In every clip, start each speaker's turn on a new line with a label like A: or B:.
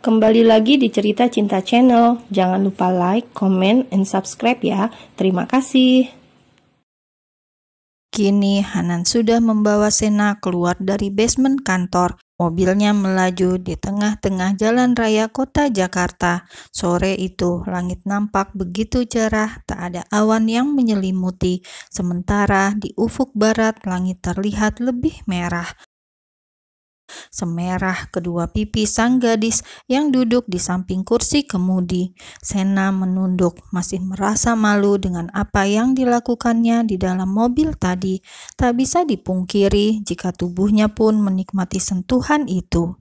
A: kembali lagi di Cerita Cinta Channel. Jangan lupa like, comment, and subscribe ya. Terima kasih.
B: Kini Hanan sudah membawa Sena keluar dari basement kantor. Mobilnya melaju di tengah-tengah jalan raya kota Jakarta. Sore itu langit nampak begitu cerah, tak ada awan yang menyelimuti. Sementara di ufuk barat langit terlihat lebih merah. Semerah kedua pipi sang gadis yang duduk di samping kursi kemudi. Sena menunduk, masih merasa malu dengan apa yang dilakukannya di dalam mobil tadi. Tak bisa dipungkiri jika tubuhnya pun menikmati sentuhan itu.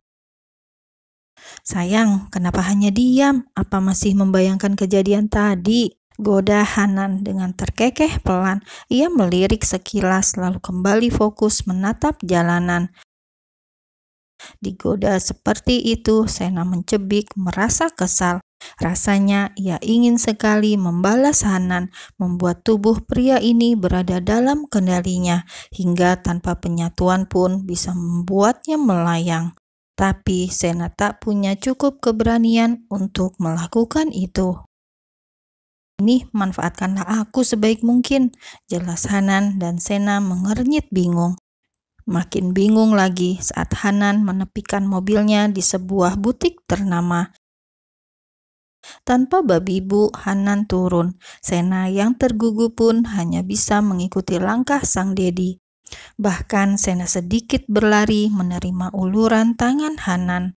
B: "Sayang, kenapa hanya diam? Apa masih membayangkan kejadian tadi?" goda Hanan dengan terkekeh pelan. Ia melirik sekilas lalu kembali fokus menatap jalanan. Digoda seperti itu, Sena mencebik, merasa kesal. Rasanya ia ingin sekali membalas Hanan, membuat tubuh pria ini berada dalam kendalinya, hingga tanpa penyatuan pun bisa membuatnya melayang. Tapi Sena tak punya cukup keberanian untuk melakukan itu. "Ini manfaatkanlah aku sebaik mungkin," jelas Hanan, dan Sena mengernyit bingung. Makin bingung lagi saat Hanan menepikan mobilnya di sebuah butik ternama. Tanpa babi bu, Hanan turun. Sena yang tergugu pun hanya bisa mengikuti langkah sang dedi. Bahkan Sena sedikit berlari menerima uluran tangan Hanan.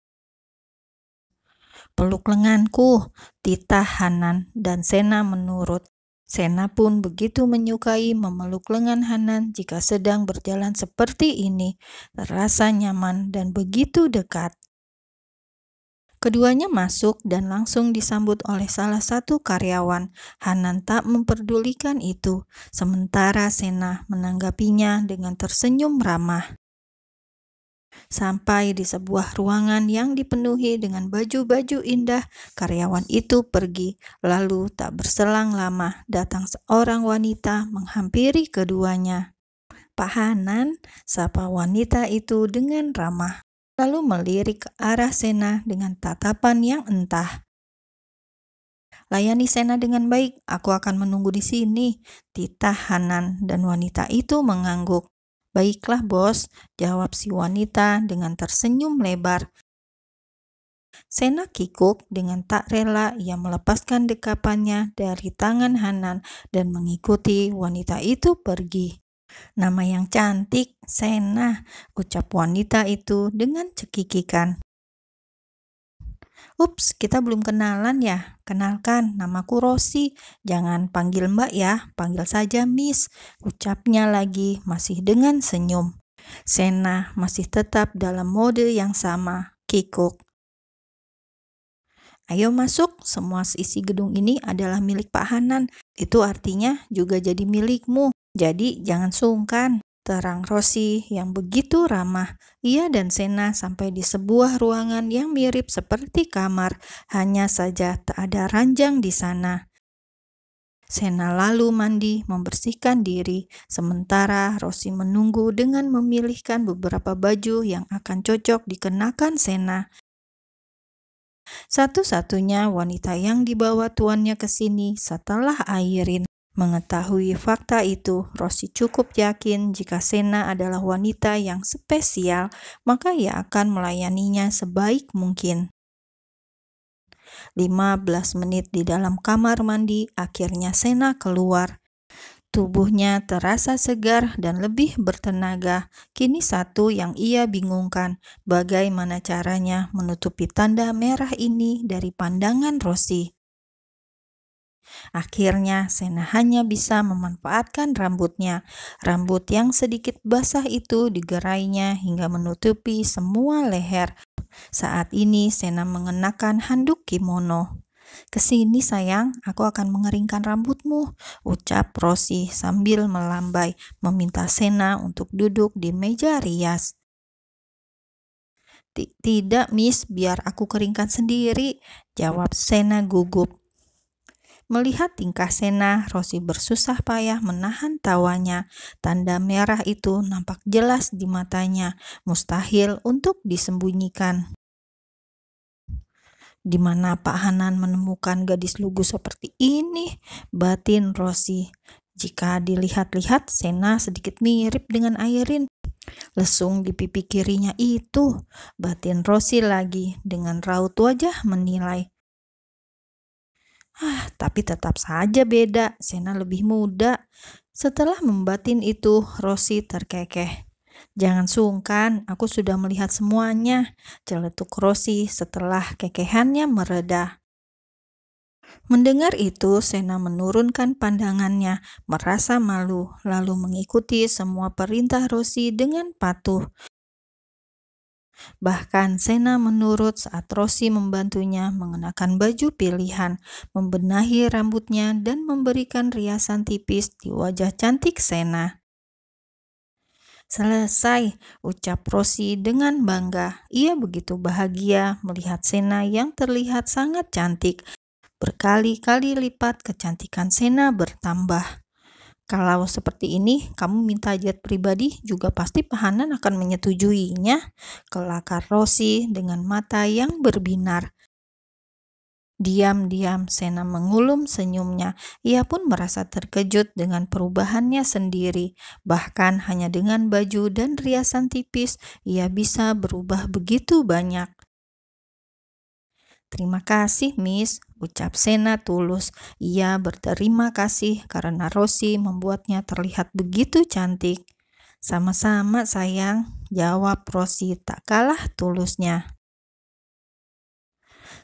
B: "Peluk lenganku," titah Hanan, dan Sena menurut. Sena pun begitu menyukai memeluk lengan Hanan jika sedang berjalan seperti ini, terasa nyaman dan begitu dekat. Keduanya masuk dan langsung disambut oleh salah satu karyawan. Hanan tak memperdulikan itu, sementara Sena menanggapinya dengan tersenyum ramah. Sampai di sebuah ruangan yang dipenuhi dengan baju-baju indah, karyawan itu pergi. Lalu tak berselang lama, datang seorang wanita menghampiri keduanya. "Pak Hanan," sapa wanita itu dengan ramah, lalu melirik ke arah Sena dengan tatapan yang entah. "Layani Sena dengan baik, aku akan menunggu di sini," titah Hanan, dan wanita itu mengangguk. "Baiklah bos," jawab si wanita dengan tersenyum lebar. Sena kikuk, dengan tak rela ia melepaskan dekapannya dari tangan Hanan dan mengikuti wanita itu pergi. "Nama yang cantik, Sena," ucap wanita itu dengan cekikikan. "Ups, kita belum kenalan ya. Kenalkan, namaku Rosi. Jangan panggil Mbak ya, panggil saja Miss," ucapnya lagi masih dengan senyum. Sena masih tetap dalam mode yang sama, kikuk. "Ayo masuk, semua isi gedung ini adalah milik Pak Hanan. Itu artinya juga jadi milikmu. Jadi jangan sungkan," terang Rosi yang begitu ramah. Ia dan Sena sampai di sebuah ruangan yang mirip seperti kamar, hanya saja tak ada ranjang di sana. Sena lalu mandi, membersihkan diri, sementara Rosi menunggu dengan memilihkan beberapa baju yang akan cocok dikenakan Sena. Satu-satunya wanita yang dibawa tuannya ke sini setelah Airin. Mengetahui fakta itu, Rosi cukup yakin jika Sena adalah wanita yang spesial, maka ia akan melayaninya sebaik mungkin. 15 menit di dalam kamar mandi, akhirnya Sena keluar. Tubuhnya terasa segar dan lebih bertenaga. Kini satu yang ia bingungkan, bagaimana caranya menutupi tanda merah ini dari pandangan Rosi. Akhirnya Sena hanya bisa memanfaatkan rambutnya. Rambut yang sedikit basah itu digerainya hingga menutupi semua leher. Saat ini Sena mengenakan handuk kimono. "Kesini sayang, aku akan mengeringkan rambutmu," ucap Rosi sambil melambai, meminta Sena untuk duduk di meja rias. "Tidak, Miss, biar aku keringkan sendiri," jawab Sena gugup. Melihat tingkah Sena, Rosi bersusah payah menahan tawanya. Tanda merah itu nampak jelas di matanya, mustahil untuk disembunyikan. Di mana Pak Hanan menemukan gadis lugu seperti ini? Batin Rosi. Jika dilihat-lihat, Sena sedikit mirip dengan Airin. Lesung di pipi kirinya itu, batin Rosi lagi dengan raut wajah menilai. Tapi tetap saja beda, Sena lebih muda. Setelah membatin itu, Rosi terkekeh. Jangan sungkan, aku sudah melihat semuanya, celetuk Rosi setelah kekehannya mereda. Mendengar itu, Sena menurunkan pandangannya, merasa malu, lalu mengikuti semua perintah Rosi dengan patuh. Bahkan Sena menurut saat Rosi membantunya mengenakan baju pilihan, membenahi rambutnya, dan memberikan riasan tipis di wajah cantik Sena. Selesai, ucap Rosi dengan bangga. Ia begitu bahagia melihat Sena yang terlihat sangat cantik. Berkali-kali lipat kecantikan Sena bertambah. Kalau seperti ini, kamu minta jet pribadi juga pasti Pak Hanan akan menyetujuinya, kelakar Rosi dengan mata yang berbinar. Diam-diam Sena mengulum senyumnya. Ia pun merasa terkejut dengan perubahannya sendiri. Bahkan hanya dengan baju dan riasan tipis, ia bisa berubah begitu banyak. Terima kasih, Miss, ucap Sena tulus. Ia berterima kasih karena Rosi membuatnya terlihat begitu cantik. Sama-sama, sayang, jawab Rosi tak kalah tulusnya.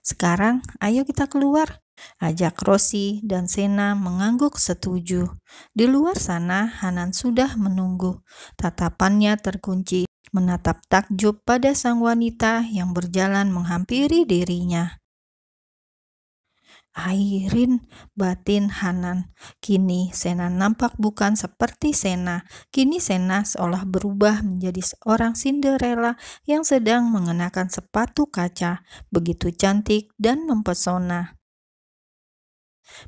B: Sekarang, ayo kita keluar, ajak Rosi dan Sena mengangguk setuju. Di luar sana, Hanan sudah menunggu. Tatapannya terkunci, menatap takjub pada sang wanita yang berjalan menghampiri dirinya. Airin, batin Hanan. Kini Sena nampak bukan seperti Sena. Kini Sena seolah berubah menjadi seorang Cinderella yang sedang mengenakan sepatu kaca, begitu cantik dan mempesona.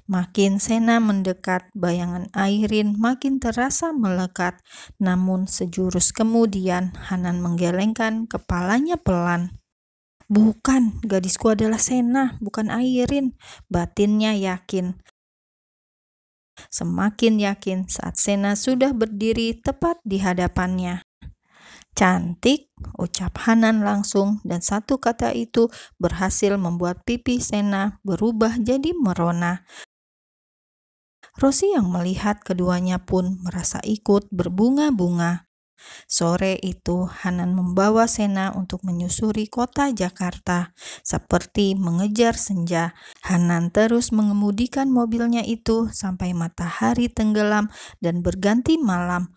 B: Makin Sena mendekat, bayangan Airin makin terasa melekat. Namun sejurus kemudian Hanan menggelengkan kepalanya pelan. Bukan, gadisku adalah Sena, bukan Airin, batinnya yakin. Semakin yakin saat Sena sudah berdiri tepat di hadapannya. Cantik, ucap Hanan langsung, dan satu kata itu berhasil membuat pipi Sena berubah jadi merona. Rosi yang melihat keduanya pun merasa ikut berbunga-bunga. Sore itu Hanan membawa Sena untuk menyusuri kota Jakarta. Seperti mengejar senja, Hanan terus mengemudikan mobilnya itu sampai matahari tenggelam dan berganti malam.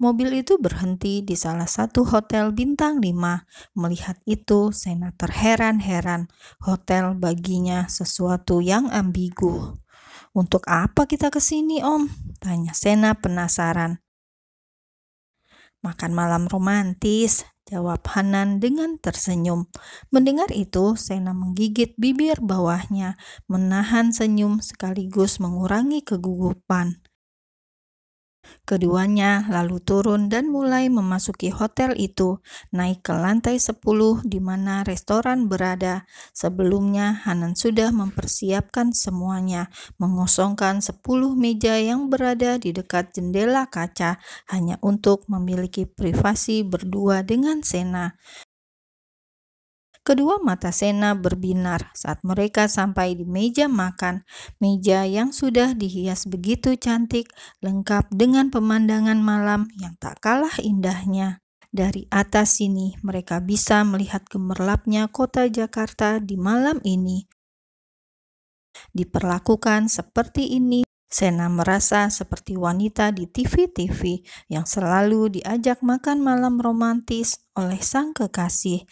B: Mobil itu berhenti di salah satu hotel bintang 5. Melihat itu, Sena terheran-heran. Hotel baginya sesuatu yang ambigu. Untuk apa kita ke sini, Om? Tanya Sena penasaran. Makan malam romantis, jawab Hanan dengan tersenyum. Mendengar itu, Sena menggigit bibir bawahnya, menahan senyum sekaligus mengurangi kegugupan. Keduanya lalu turun dan mulai memasuki hotel itu, naik ke lantai 10 di mana restoran berada. Sebelumnya Hanan sudah mempersiapkan semuanya, mengosongkan 10 meja yang berada di dekat jendela kaca hanya untuk memiliki privasi berdua dengan Sena. Kedua mata Sena berbinar saat mereka sampai di meja makan, meja yang sudah dihias begitu cantik, lengkap dengan pemandangan malam yang tak kalah indahnya. Dari atas sini mereka bisa melihat gemerlapnya kota Jakarta di malam ini. Diperlakukan seperti ini, Sena merasa seperti wanita di TV-TV yang selalu diajak makan malam romantis oleh sang kekasih.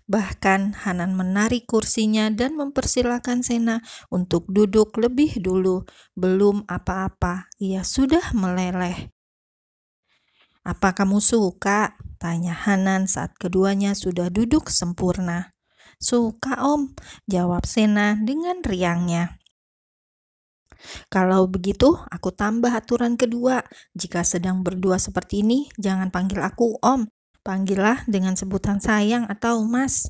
B: Bahkan Hanan menarik kursinya dan mempersilahkan Sena untuk duduk lebih dulu. Belum apa-apa, ia sudah meleleh. Apa kamu suka? Tanya Hanan saat keduanya sudah duduk sempurna. Suka, Om, jawab Sena dengan riangnya. Kalau begitu, aku tambah aturan kedua. Jika sedang berdua seperti ini, jangan panggil aku Om. Panggillah dengan sebutan sayang atau Mas.